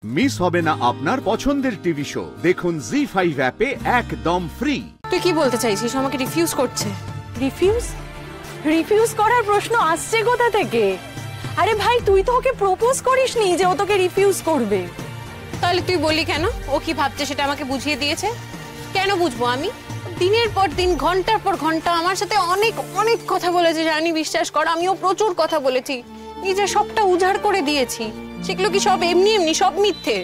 Miss হবে না আপনার পছন্দের টিভি শো। দেখুন জি5 অ্যাপে একদম ফ্রি। তুই কি বলতে চাইছিস? আমাকে রিফিউজ করছে? রিফিউজ করার প্রশ্ন আসছে কোথা থেকে? আরে ভাই, তুই তো ওকে প্রপোজ করিসনি যে ও তোকে রিফিউজ করবে। তাহলে তুই বলি কেন? ও কি ভাবছে সেটা আমাকে বুঝিয়ে দিয়েছে। কেন বুঝবো আমি? দিনের পর দিন, ঘন্টার পর ঘন্টা আমার সাথে অনেক অনেক কথা বলেছে জানি, বিশ্বাস কর। আমিও প্রচুর কথা বলেছি, নিজের সবটা উজাড় করে দিয়েছি। সেগুলো কি সব এমনি এমনি? সব মিথ্যে।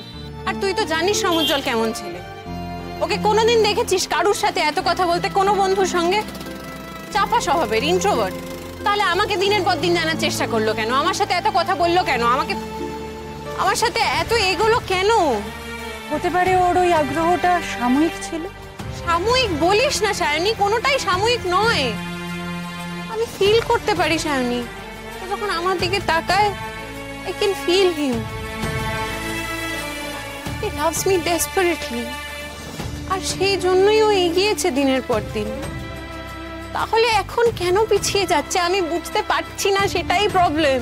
আর তুই তো জানিস সমুজ্জ্বল কেমন ছেলে। ওকে কোনোদিন দেখেছিস কারুর সাথে এত কথা বলতে? কোনো বন্ধুর সঙ্গে? চাপা স্বভাবের, ইন্ট্রোভার্ট। তাহলে আমাকে দিনের পর দিন জানার চেষ্টা করলো কেন? আমার সাথে এত কথা বললো কেন? আমার সাথে এত এগোলো কেন? হতে পারে ওর ওই আগ্রহটা সাময়িক ছিল। সাময়িক বলিস না সায়নী, কোনোটাই সাময়িক নয়। আমি ফিল করতে পারি সায়নী, ও যখন আমার দিকে তাকায়, I can feel him. He loves me desperately. আর সেই জন্যই ও এগিয়েছে দিনের পর দিন। তাহলে এখন কেন পিছিয়ে যাচ্ছে আমি বুঝতে পারছি না, সেটাই প্রবলেম।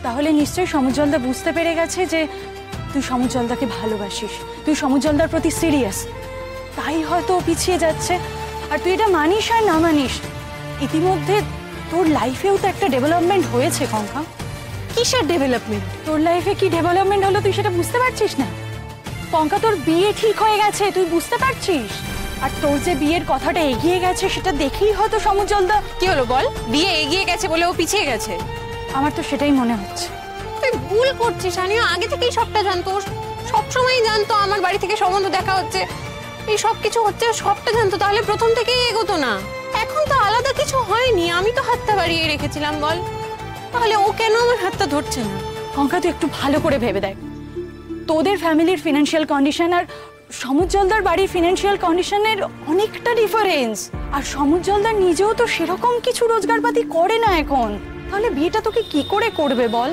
তাহলে নিশ্চয়ই সমুজ্জ্বলদা বুঝতে পেরে গেছে যে তুই সমুজ্জ্বলদাকে ভালোবাসিস, তুই সমুজ্জ্বলদার প্রতি সিরিয়াস। তাই হয়তো ও পিছিয়ে যাচ্ছে। আর তুই এটা মানিস আর না মানিস, ইতিমধ্যে তোর লাইফেও তো একটা ডেভেলপমেন্ট হয়েছে কঙ্কা। কিসের ডেভেলপমেন্ট? তোর লাইফে কি ডেভেলপমেন্ট হলো তুই সেটা বুঝতে পারছিস না? কঙ্কা, তোর বিয়ে ঠিক হয়ে গেছে, তুই বুঝতে পারছিস? আর তোর যে বিয়ের কথাটা এগিয়ে গেছে সেটা দেখেই হয়তো সমুজ্জ্বলদা। কি হলো বল? বিয়ে এগিয়ে গেছে বলে ও পিছিয়ে গেছে? আমার তো সেটাই মনে হচ্ছে। তুই ভুল করছিস। আমিও আগে থেকেই সবটা জানতো, সবসময়ই জানতো আমার বাড়ি থেকে সম্বন্ধ দেখা হচ্ছে, এই সব কিছু হচ্ছে, সবটা জানতো। তাহলে প্রথম থেকেই এগোতো না? এখন তো আলাদা কিছু হয়নি, আমি তো হাতটা বাড়িয়ে রেখেছিলাম। বল তাহলে ও কেন আমার হাতটা ধরছে না? কঙ্কা, তুই একটু ভালো করে ভেবে দেখ, তোদের ফ্যামিলির ফিনান্সিয়াল কন্ডিশন আর সমুজ্জ্বলদার বাড়ির ফিনান্সিয়াল কন্ডিশনের অনেকটা ডিফারেন্স। আর সমুজ্জ্বলদার নিজেও তো সেরকম কিছু রোজগারপাতি করে না এখন। তাহলে বিয়েটা তোকে কি করে করবে বল?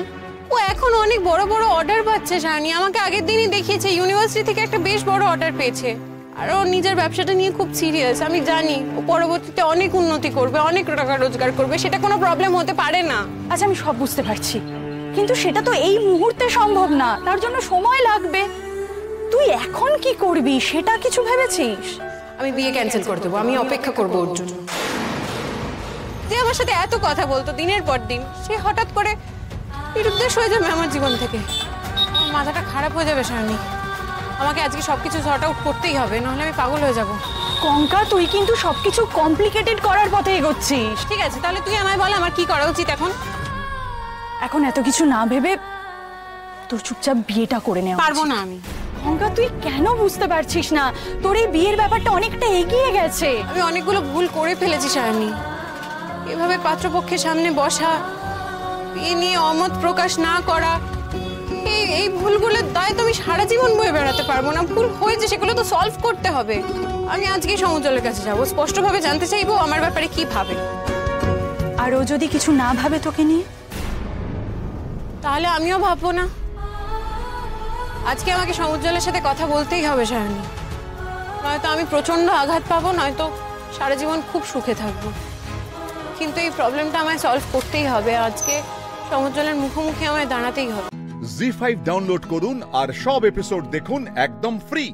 ও এখন অনেক বড় বড় অর্ডার পাচ্ছে জানি, আমাকে আগের দিনই দেখিয়েছে। ইউনিভার্সিটি থেকে একটা বেশ বড় অর্ডার পেয়েছে। আর ও নিজের ব্যবসাটা নিয়ে খুব সিরিয়াস। আমি জানি ও পরবর্তীতে অনেক উন্নতি করবে, অনেক টাকা রোজগার করবে, সেটা কোনো প্রবলেম হতে পারে না। আচ্ছা, আমি সব বুঝতে পারছি, কিন্তু সেটা তো এই মুহূর্তে সম্ভব না, তার জন্য সময় লাগবে। তুই এখন কি করবি সেটা কিছু ভেবেছিস? আমি বিয়ে ক্যান্সেল করে দেবো, আমি অপেক্ষা করবো ওর জন্য। যে আমার সাথে এত কথা বলতো দিনের পর দিন, সে হঠাৎ করে নিরুদ্দেশ হয়ে যাবে আমার জীবন থেকে। আমার মাথাটা খারাপ হয়ে যাবে সায়নী। আমাকে আজকে সবকিছু সর্ট আউট করতেই হবে, নাহলে আমি পাগল হয়ে যাব। কঙ্কা, তুই কিন্তু সবকিছু কমপ্লিকেটেড করার পথে এগোচ্ছিস। ঠিক আছে, তাহলে তুই আমায় বল আমার কি করা উচিত এখন? এখন এত কিছু না ভেবে তোর চুপচাপ বিয়েটা করে নেওয়া। পারবো না আমি। কঙ্কা, তুই কেন বুঝতে পারছিস না? তোর এই বিয়ের ব্যাপারটা অনেকটা এগিয়ে গেছে। আমি অনেকগুলো ভুল করে ফেলেছি সায়নী। এভাবে পাত্রপক্ষের সামনে বসা, বিয়ে নিয়ে অমত প্রকাশ না করা, এই ভুলগুলোর দায় তো আমি সারা জীবন বয়ে বেড়াতে পারবো না। ভুল হয়েছে, সেগুলো তো সলভ করতে হবে। আমি আজকেই সমুজ্জ্বলের কাছে যাবো, স্পষ্টভাবে জানতে চাইবো আমার ব্যাপারে কি ভাবে। আর ও যদি কিছু না ভাবে তোকে নিয়ে, তাহলে আমিও ভাববো না। আজকে আমাকে সমুজ্জ্বলের সাথে কথা বলতেই হবে সায়নী, নয়তো আমি প্রচন্ড আঘাত পাবো, নয়তো সারা জীবন খুব সুখে থাকবো। কিন্তু এই প্রবলেমটা আমায় সলভ করতেই হবে। আজকে সমুজ্জ্বলের মুখোমুখি আমায় দাঁড়াতেই হবে। জি5 ডাউনলোড করুন আর সব এপিসোড দেখুন একদম ফ্রি।